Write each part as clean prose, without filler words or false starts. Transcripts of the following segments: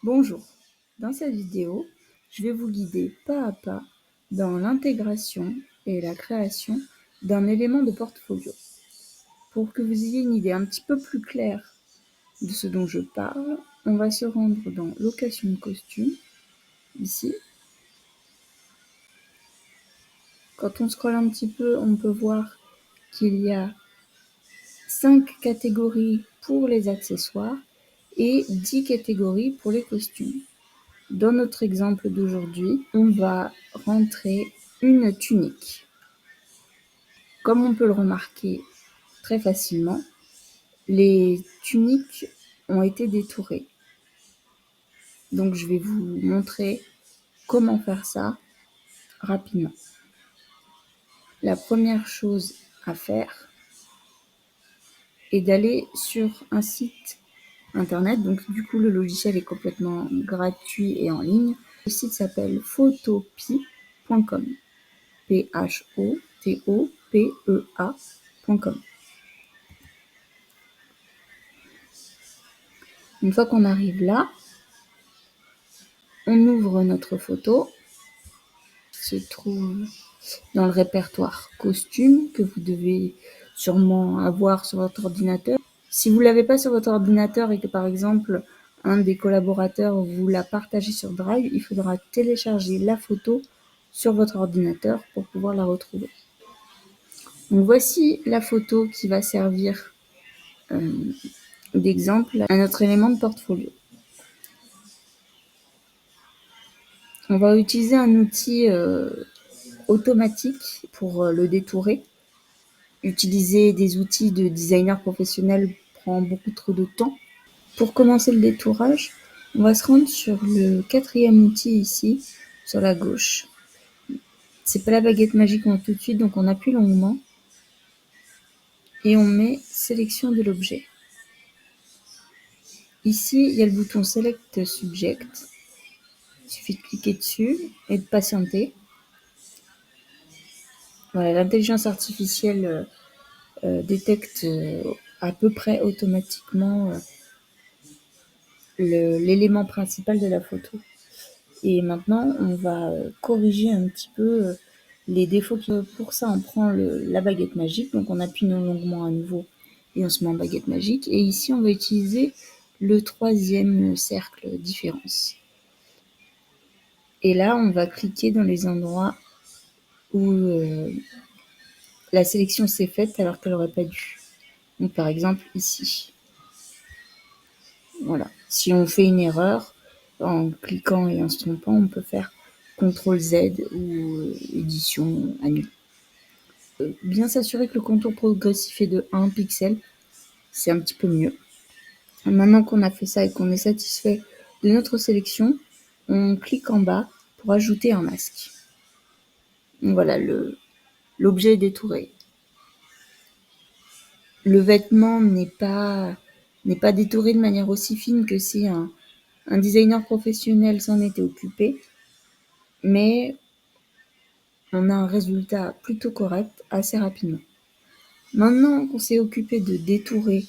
Bonjour, dans cette vidéo, je vais vous guider pas à pas dans l'intégration et la création d'un élément de portfolio. Pour que vous ayez une idée un petit peu plus claire de ce dont je parle, on va se rendre dans location de costumes, ici. Quand on scrolle un petit peu, on peut voir qu'il y a 5 catégories pour les accessoires et 10 catégories pour les costumes. Dans notre exemple d'aujourd'hui, on va rentrer une tunique. Comme on peut le remarquer très facilement, les tuniques ont été détourées. Donc je vais vous montrer comment faire ça rapidement. La première chose à faire est d'aller sur un site internet. Donc du coup le logiciel est complètement gratuit et en ligne. Le site s'appelle photopea.com. photopea.com. Une fois qu'on arrive là, on ouvre notre photo qui se trouve dans le répertoire costume que vous devez sûrement avoir sur votre ordinateur. Si vous ne l'avez pas sur votre ordinateur et que par exemple un des collaborateurs vous l'a partagé sur Drive, il faudra télécharger la photo sur votre ordinateur pour pouvoir la retrouver. Donc voici la photo qui va servir d'exemple à notre élément de portfolio. On va utiliser un outil automatique pour le détourer. Utiliser des outils de designer professionnel prend beaucoup trop de temps. Pour commencer le détourage, on va se rendre sur le 4e outil ici, sur la gauche. C'est pas la baguette magique qu'on a tout de suite, donc on appuie longuement et on met sélection de l'objet. Ici, il y a le bouton Select Subject. Il suffit de cliquer dessus et de patienter. Voilà, l'intelligence artificielle détecte à peu près automatiquement l'élément principal de la photo. Et maintenant, on va corriger un petit peu les défauts. Pour ça, on prend la baguette magique. Donc, on appuie longuement à nouveau et on se met en baguette magique. Et ici, on va utiliser le 3e cercle différence. Et là, on va cliquer dans les endroits où la sélection s'est faite alors qu'elle n'aurait pas dû. Donc, par exemple, ici. Voilà. Si on fait une erreur, en cliquant et en se trompant, on peut faire CTRL Z ou édition annulée. Bien s'assurer que le contour progressif est de 1 pixel, c'est un petit peu mieux. Maintenant qu'on a fait ça et qu'on est satisfait de notre sélection, on clique en bas pour ajouter un masque. Donc voilà, l'objet est détouré. Le vêtement n'est pas détouré de manière aussi fine que si un designer professionnel s'en était occupé, mais on a un résultat plutôt correct assez rapidement. Maintenant qu'on s'est occupé de détourer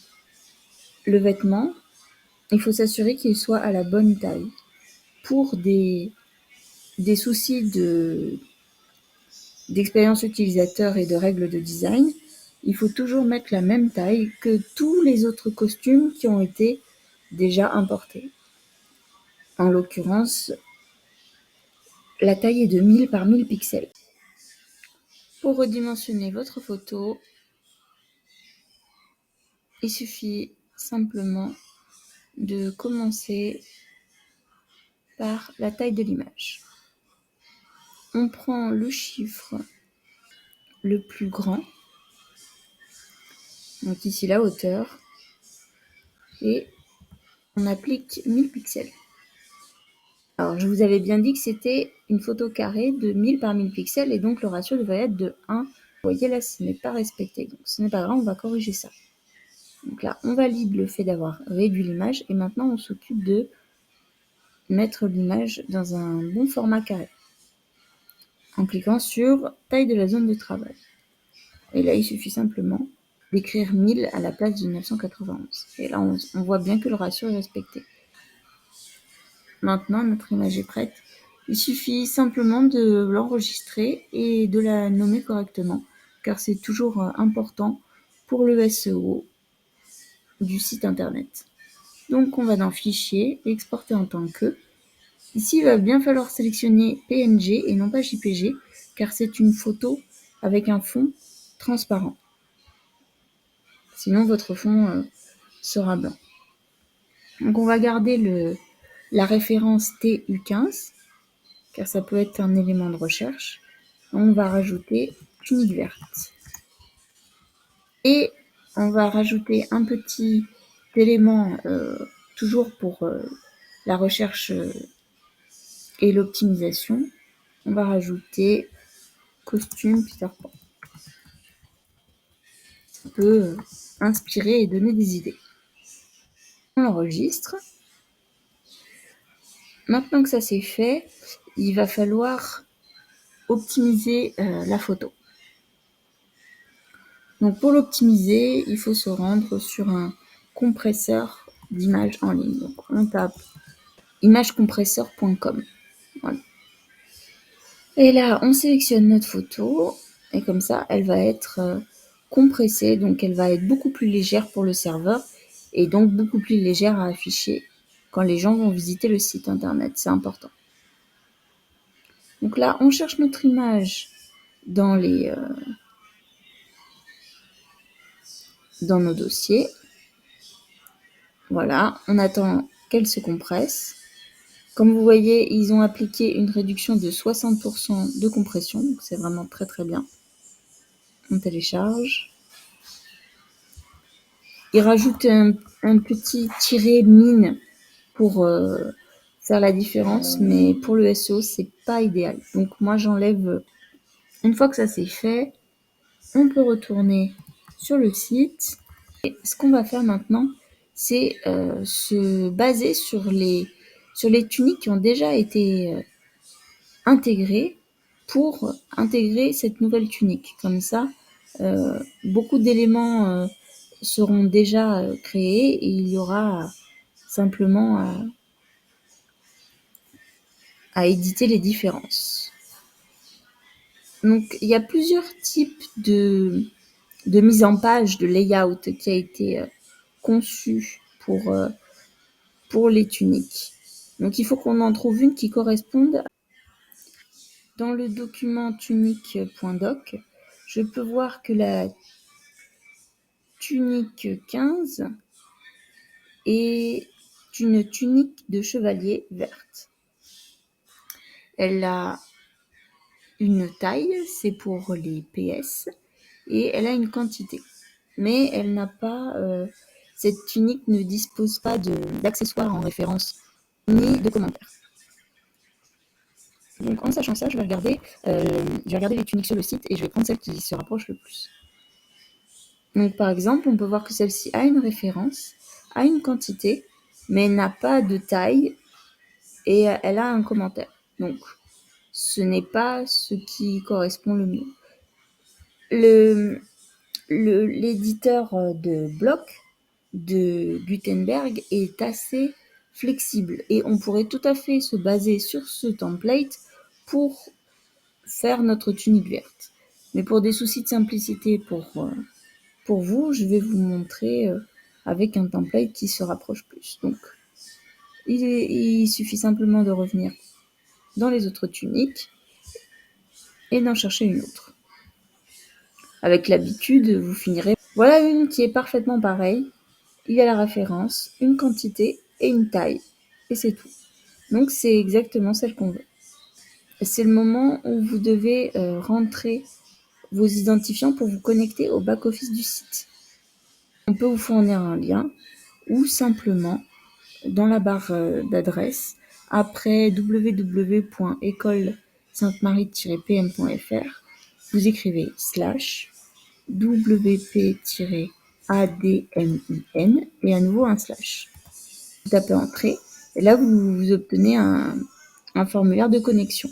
le vêtement, il faut s'assurer qu'il soit à la bonne taille. Pour des soucis d'expérience utilisateur et de règles de design, il faut toujours mettre la même taille que tous les autres costumes qui ont été déjà importés. En l'occurrence, la taille est de 1000 par 1000 pixels. Pour redimensionner votre photo, il suffit simplement de commencer par la taille de l'image. On prend le chiffre le plus grand, donc ici la hauteur, et on applique 1000 pixels. Alors je vous avais bien dit que c'était une photo carrée de 1000 par 1000 pixels et donc le ratio devrait être de 1. Vous voyez là, ce n'est pas respecté, donc ce n'est pas grave, on va corriger ça. Donc là, on valide le fait d'avoir réduit l'image et maintenant on s'occupe de mettre l'image dans un bon format carré en cliquant sur taille de la zone de travail. Et là, il suffit simplement d'écrire 1000 à la place de 991. Et là, on voit bien que le ratio est respecté. Maintenant, notre image est prête. Il suffit simplement de l'enregistrer et de la nommer correctement, car c'est toujours important pour le SEO du site internet. Donc on va dans Fichier, Exporter en tant que. Ici, il va bien falloir sélectionner PNG et non pas JPG, car c'est une photo avec un fond transparent. Sinon, votre fond sera blanc. Donc on va garder la référence TU15, car ça peut être un élément de recherche. On va rajouter tunique verte. Et on va rajouter un petit élément, toujours pour la recherche et l'optimisation. On va rajouter costume Peter Pan. Ça peut inspirer et donner des idées. On l'enregistre. Maintenant que ça c'est fait, il va falloir optimiser la photo. Donc pour l'optimiser, il faut se rendre sur un compresseur d'images en ligne. Donc on tape imagecompresseur.com. Voilà. Et là, on sélectionne notre photo et comme ça, elle va être compressée. Donc elle va être beaucoup plus légère pour le serveur et donc beaucoup plus légère à afficher quand les gens vont visiter le site internet. C'est important. Donc là, on cherche notre image dans nos dossiers. Voilà, on attend qu'elle se compresse. Comme vous voyez, ils ont appliqué une réduction de 60% de compression, donc c'est vraiment très très bien. On télécharge. Ils rajoutent un petit tiret mine pour faire la différence, mais pour le SEO, c'est pas idéal. Donc moi, j'enlève. Une fois que ça c'est fait, on peut retourner sur le site. Et ce qu'on va faire maintenant, c'est se baser sur les tuniques qui ont déjà été intégrées pour intégrer cette nouvelle tunique. Comme ça, beaucoup d'éléments seront déjà créés et il y aura simplement à éditer les différences. Donc, il y a plusieurs types de mise en page, de layout qui a été conçu pour les tuniques. Donc, il faut qu'on en trouve une qui corresponde. Dans le document tunique.doc, je peux voir que la tunique 15 est une tunique de chevalier verte. Elle a une taille, c'est pour les PS, et elle a une quantité. Mais elle n'a pas, cette tunique ne dispose pas d'accessoires en référence, ni de commentaires. Donc en sachant ça, je vais regarder les tuniques sur le site et je vais prendre celle qui se rapproche le plus. Donc par exemple, on peut voir que celle-ci a une référence, a une quantité, mais n'a pas de taille et elle a un commentaire. Donc ce n'est pas ce qui correspond le mieux. L'éditeur de bloc de Gutenberg est assez flexible et on pourrait tout à fait se baser sur ce template pour faire notre tunique verte. Mais pour des soucis de simplicité pour vous, je vais vous montrer avec un template qui se rapproche plus. Donc, il suffit simplement de revenir dans les autres tuniques et d'en chercher une autre. Avec l'habitude, vous finirez. Voilà une qui est parfaitement pareille. Il y a la référence, une quantité et une taille. Et c'est tout. Donc, c'est exactement celle qu'on veut. C'est le moment où vous devez rentrer vos identifiants pour vous connecter au back-office du site. On peut vous fournir un lien ou simplement dans la barre d'adresse, après www.école-sainte-marie-pm.fr, vous écrivez /wp-admin et à nouveau un /. Vous tapez entrée et là vous obtenez un formulaire de connexion.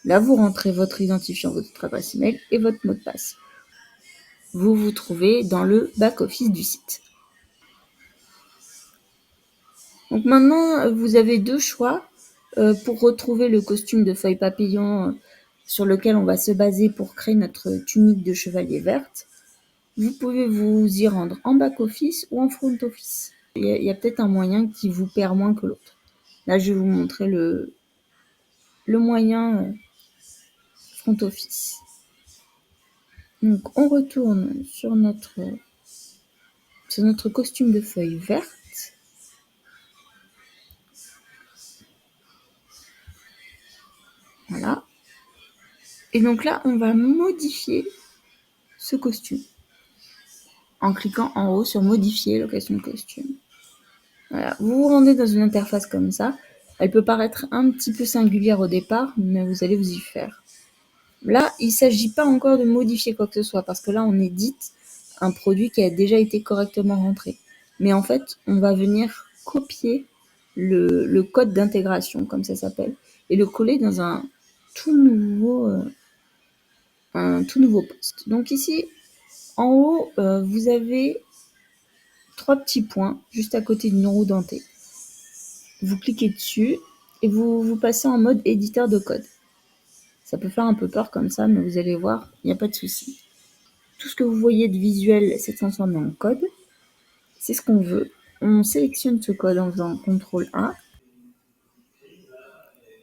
Là vous rentrez votre identifiant, votre adresse email et votre mot de passe. Vous vous trouvez dans le back-office du site. Donc maintenant, vous avez deux choix. Pour retrouver le costume de feuille papillon sur lequel on va se baser pour créer notre tunique de chevalier verte, vous pouvez vous y rendre en back-office ou en front-office. Il y a peut-être un moyen qui vous perd moins que l'autre. Là, je vais vous montrer le moyen front-office. Donc, on retourne sur notre costume de feuille verte. Voilà. Et donc là, on va modifier ce costume en cliquant en haut sur modifier location de costume. Voilà. Vous vous rendez dans une interface comme ça. Elle peut paraître un petit peu singulière au départ, mais vous allez vous y faire. Là, il ne s'agit pas encore de modifier quoi que ce soit, parce que là, on édite un produit qui a déjà été correctement rentré. Mais en fait, on va venir copier le code d'intégration, comme ça s'appelle, et le coller dans un tout nouveau poste. Donc ici, en haut, vous avez 3 petits points juste à côté d'une roue dentée. Vous cliquez dessus et vous passez en mode éditeur de code. Ça peut faire un peu peur comme ça, mais vous allez voir, il n'y a pas de souci. Tout ce que vous voyez de visuel s'est transformé en code. C'est ce qu'on veut. On sélectionne ce code en faisant CTRL A,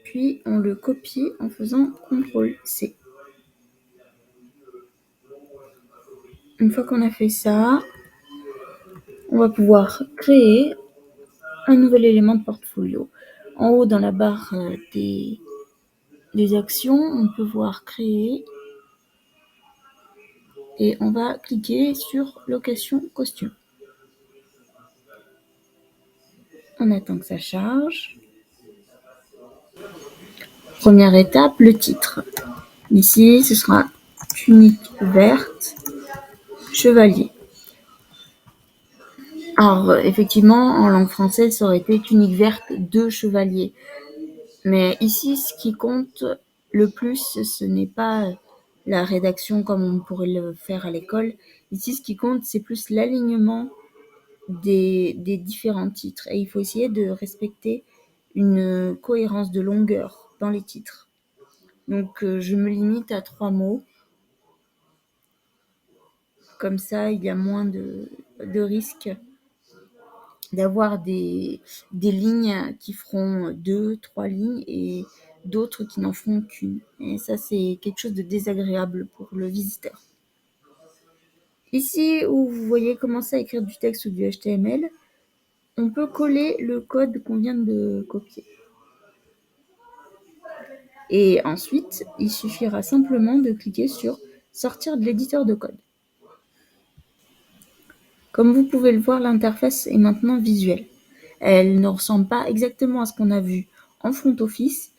puis on le copie en faisant CTRL C. Une fois qu'on a fait ça, on va pouvoir créer un nouvel élément de portfolio. En haut, dans la barre des actions, on peut voir créer et on va cliquer sur location costume. On attend que ça charge. Première étape, le titre. Ici, ce sera tunique verte, chevalier. Alors, effectivement, en langue française, ça aurait été tunique verte de chevalier. Mais ici, ce qui compte le plus, ce n'est pas la rédaction comme on pourrait le faire à l'école. Ici, ce qui compte, c'est plus l'alignement des différents titres. Et il faut essayer de respecter une cohérence de longueur dans les titres. Donc, je me limite à 3 mots. Comme ça, il y a moins de risques d'avoir des lignes qui feront 2, 3 lignes et d'autres qui n'en feront qu'une. Et ça, c'est quelque chose de désagréable pour le visiteur. Ici, où vous voyez commencer à écrire du texte ou du HTML, on peut coller le code qu'on vient de copier. Et ensuite, il suffira simplement de cliquer sur « Sortir de l'éditeur de code ». Comme vous pouvez le voir, l'interface est maintenant visuelle. Elle ne ressemble pas exactement à ce qu'on a vu en front office,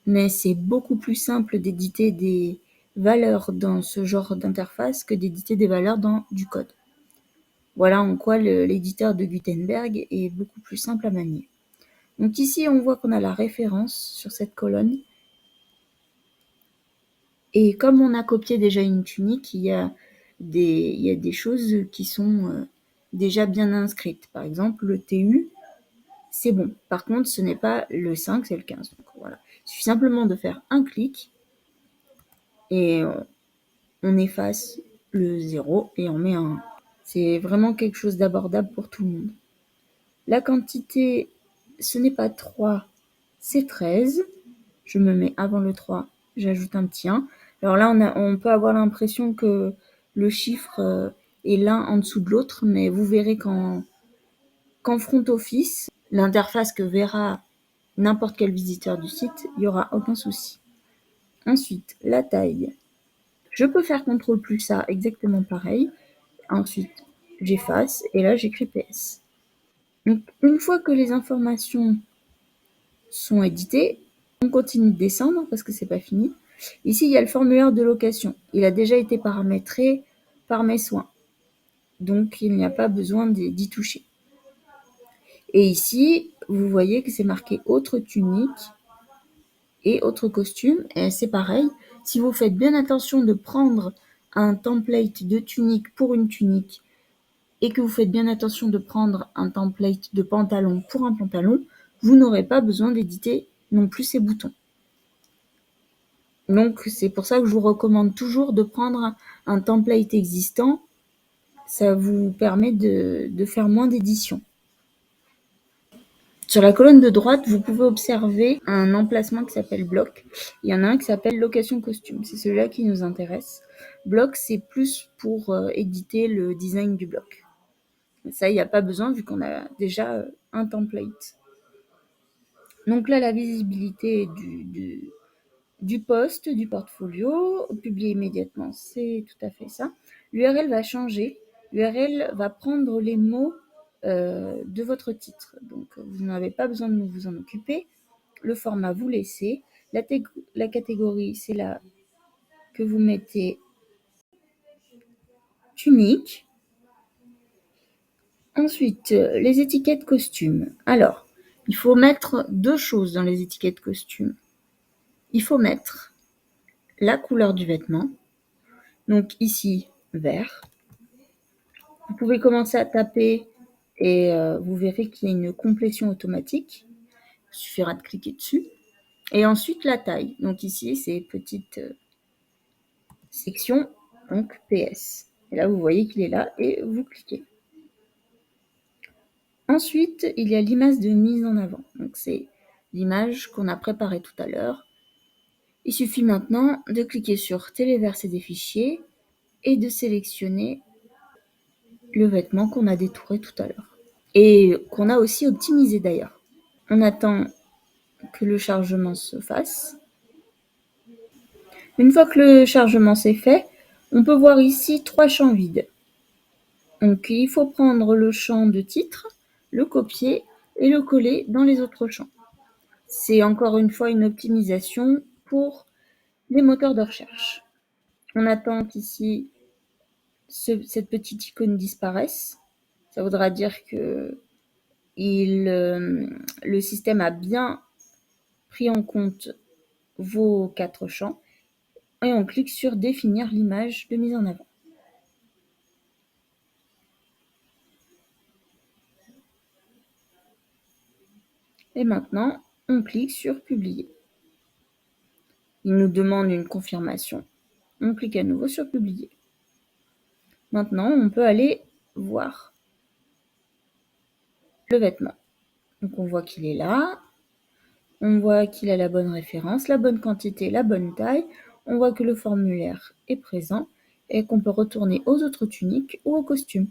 mais c'est beaucoup plus simple d'éditer des valeurs dans ce genre d'interface que d'éditer des valeurs dans du code. Voilà en quoi l'éditeur de Gutenberg est beaucoup plus simple à manier. Donc ici, on voit qu'on a la référence sur cette colonne. Et comme on a copié déjà une tunique, il y a des choses qui sont déjà bien inscrites. Par exemple, le TU, c'est bon. Par contre, ce n'est pas le 5, c'est le 15. Donc, voilà. Il suffit simplement de faire un clic et on efface le 0 et on met un 1. C'est vraiment quelque chose d'abordable pour tout le monde. La quantité, ce n'est pas 3, c'est 13. Je me mets avant le 3, j'ajoute un petit 1. Alors là, on peut avoir l'impression que le chiffre est l'un en dessous de l'autre, mais vous verrez qu'en front office, l'interface que verra n'importe quel visiteur du site, il n'y aura aucun souci. Ensuite, la taille. Je peux faire CTRL plus A, exactement pareil. Ensuite, j'efface et là, j'écris PS. Donc, une fois que les informations sont éditées, on continue de descendre parce que c'est pas fini. Ici, il y a le formulaire de location. Il a déjà été paramétré par mes soins. Donc, il n'y a pas besoin d'y toucher. Et ici, vous voyez que c'est marqué autre tunique et autre costume. Et c'est pareil. Si vous faites bien attention de prendre un template de tunique pour une tunique et que vous faites bien attention de prendre un template de pantalon pour un pantalon, vous n'aurez pas besoin d'éditer non plus ces boutons. Donc c'est pour ça que je vous recommande toujours de prendre un template existant. Ça vous permet de faire moins d'éditions. Sur la colonne de droite, vous pouvez observer un emplacement qui s'appelle bloc. Il y en a un qui s'appelle location costume. C'est celui-là qui nous intéresse. Bloc, c'est plus pour éditer le design du bloc. Ça, il n'y a pas besoin vu qu'on a déjà un template. Donc là, la visibilité du post, du portfolio, publié immédiatement, c'est tout à fait ça. L'URL va changer. L'URL va prendre les mots de votre titre. Donc, vous n'avez pas besoin de vous en occuper. Le format, vous laissez. La catégorie, c'est là que vous mettez tunique. Ensuite, les étiquettes costumes. Alors, il faut mettre deux choses dans les étiquettes costumes. Il faut mettre la couleur du vêtement. Donc ici, vert. Vous pouvez commencer à taper et vous verrez qu'il y a une complétion automatique. Il suffira de cliquer dessus. Et ensuite, la taille. Donc ici, c'est petite section, donc PS. Et là, vous voyez qu'il est là et vous cliquez. Ensuite, il y a l'image de mise en avant. Donc c'est l'image qu'on a préparée tout à l'heure. Il suffit maintenant de cliquer sur téléverser des fichiers et de sélectionner le vêtement qu'on a détouré tout à l'heure. Et qu'on a aussi optimisé d'ailleurs. On attend que le chargement se fasse. Une fois que le chargement s'est fait, on peut voir ici 3 champs vides. Donc il faut prendre le champ de titre, le copier et le coller dans les autres champs. C'est encore une fois une optimisation pour les moteurs de recherche. On attend qu'ici cette petite icône disparaisse. Ça voudra dire que le système a bien pris en compte vos 4 champs et on clique sur définir l'image de mise en avant. Et maintenant, on clique sur publier. Il nous demande une confirmation. On clique à nouveau sur publier. Maintenant, on peut aller voir le vêtement. Donc on voit qu'il est là. On voit qu'il a la bonne référence, la bonne quantité, la bonne taille. On voit que le formulaire est présent et qu'on peut retourner aux autres tuniques ou aux costumes.